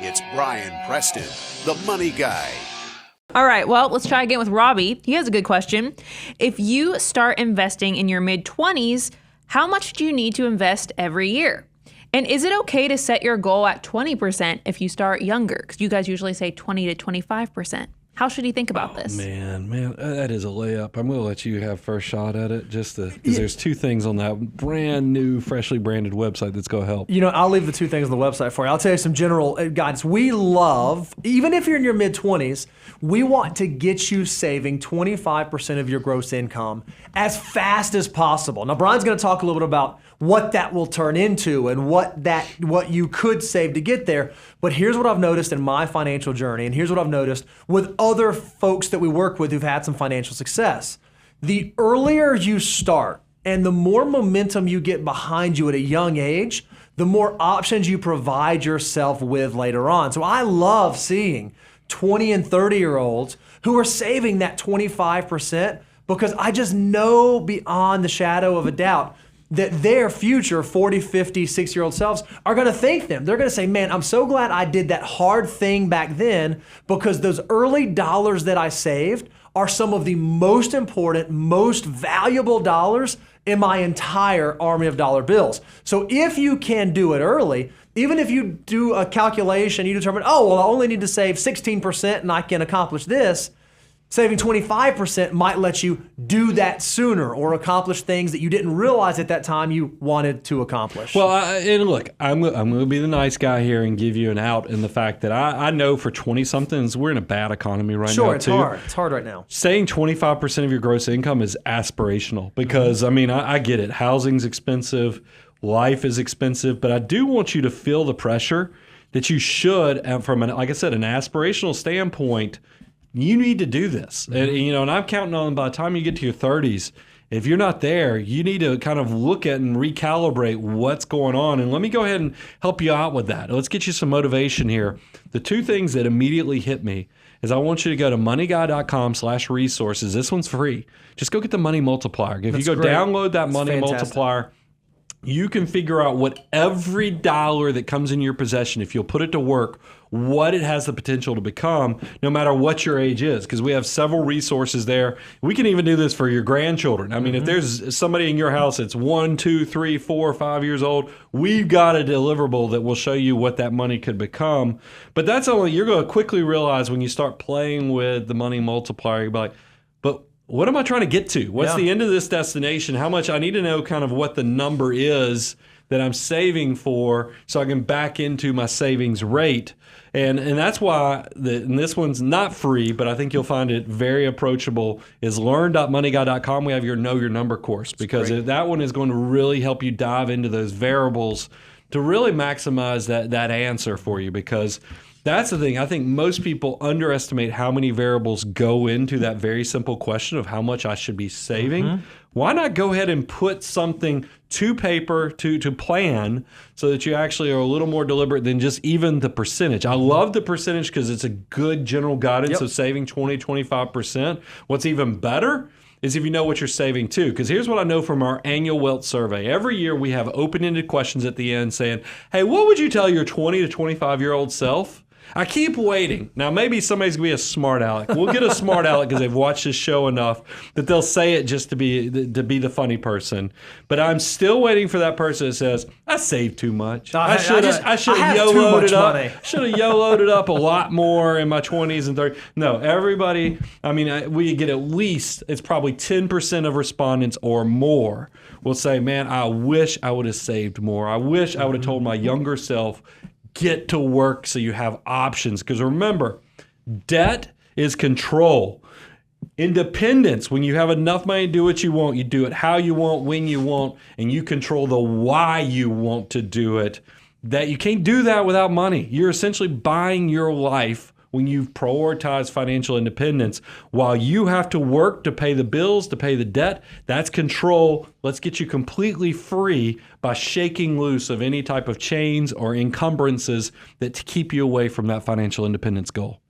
It's Brian Preston, the Money Guy. All right, well, let's try again with Robbie. He has a good question. If you start investing in your mid-20s, how much do you need to invest every year? And is it okay to set your goal at 20% if you start younger? Because you guys usually say 20 to 25%. How should he think about this? Man, that is a layup. I'm going to let you have first shot at it because there's two things on that brand new, freshly branded website that's going to help. You know, I'll leave the two things on the website for you. I'll tell you some general guidance. We love, even if you're in your mid-20s, we want to get you saving 25% of your gross income as fast as possible. Now, Brian's going to talk a little bit about what that will turn into and what you could save to get there. But here's what I've noticed in my financial journey, and here's what I've noticed with other folks that we work with who've had some financial success. The earlier you start and the more momentum you get behind you at a young age, the more options you provide yourself with later on. So I love seeing 20 and 30-year-olds who are saving that 25% because I just know beyond the shadow of a doubt that their future 40, 50, 60-year-old selves are going to thank them. They're going to say, man, I'm so glad I did that hard thing back then because those early dollars that I saved are some of the most important, most valuable dollars in my entire army of dollar bills. So if you can do it early, even if you do a calculation, you determine, oh, well, I only need to save 16% and I can accomplish this. Saving 25% might let you do that sooner or accomplish things that you didn't realize at that time you wanted to accomplish. Well, and look, I'm going to be the nice guy here and give you an out in the fact that I know for 20-somethings, we're in a bad economy right now, sure, it's too. hard. It's hard right now. Saying 25% of your gross income is aspirational because, I get it. Housing's expensive. Life is expensive. But I do want you to feel the pressure that you should, from, like I said, an aspirational standpoint, you need to do this. And I'm counting on by the time you get to your 30s, if you're not there, you need to kind of look at and recalibrate what's going on. And let me go ahead and help you out with that. Let's get you some motivation here. The two things that immediately hit me is I want you to go to moneyguy.com/resources. This one's free. Just go get the Money Multiplier. If you go download that Money Multiplier, you can figure out what every dollar that comes in your possession, if you'll put it to work, what it has the potential to become, no matter what your age is, because we have several resources there. We can even do this for your grandchildren. If there's somebody in your house that's 1, 2, 3, 4, 5 years old, we've got a deliverable that will show you what that money could become. But that's only, you're going to quickly realize when you start playing with the Money Multiplier, you'll be like, but what am I trying to get to? What's the end of this destination? How much? I need to know kind of what the number is that I'm saving for so I can back into my savings rate. And that's why, and this one's not free, but I think you'll find it very approachable, is learn.moneyguy.com. We have your Know Your Number course because that one is going to really help you dive into those variables to really maximize that answer for you, because that's the thing. I think most people underestimate how many variables go into that very simple question of how much I should be saving. Why not go ahead and put something to paper, to plan, so that you actually are a little more deliberate than just even the percentage. I love the percentage because it's a good general guidance of saving 20, 25%. What's even better is if you know what you're saving too. Because here's what I know from our annual wealth survey. Every year we have open-ended questions at the end saying, hey, what would you tell your 20 to 25-year-old self? I keep waiting. Now, maybe somebody's going to be a smart aleck. We'll get a smart aleck because they've watched this show enough that they'll say it just to be the funny person. But I'm still waiting for that person that says, I saved too much. I should have YOLO'd it up. Should have YOLO'd it up a lot more in my 20s and 30s. No, everybody, we get at least, it's probably 10% of respondents or more will say, man, I wish I would have saved more. I wish I would have told my younger self, get to work so you have options. Because remember, debt is control. Independence, when you have enough money to do what you want, you do it how you want, when you want, and you control the why you want to do it. That you can't do that without money. You're essentially buying your life when you prioritize financial independence. While you have to work to pay the bills, to pay the debt, that's control. Let's get you completely free by shaking loose of any type of chains or encumbrances that keep you away from that financial independence goal.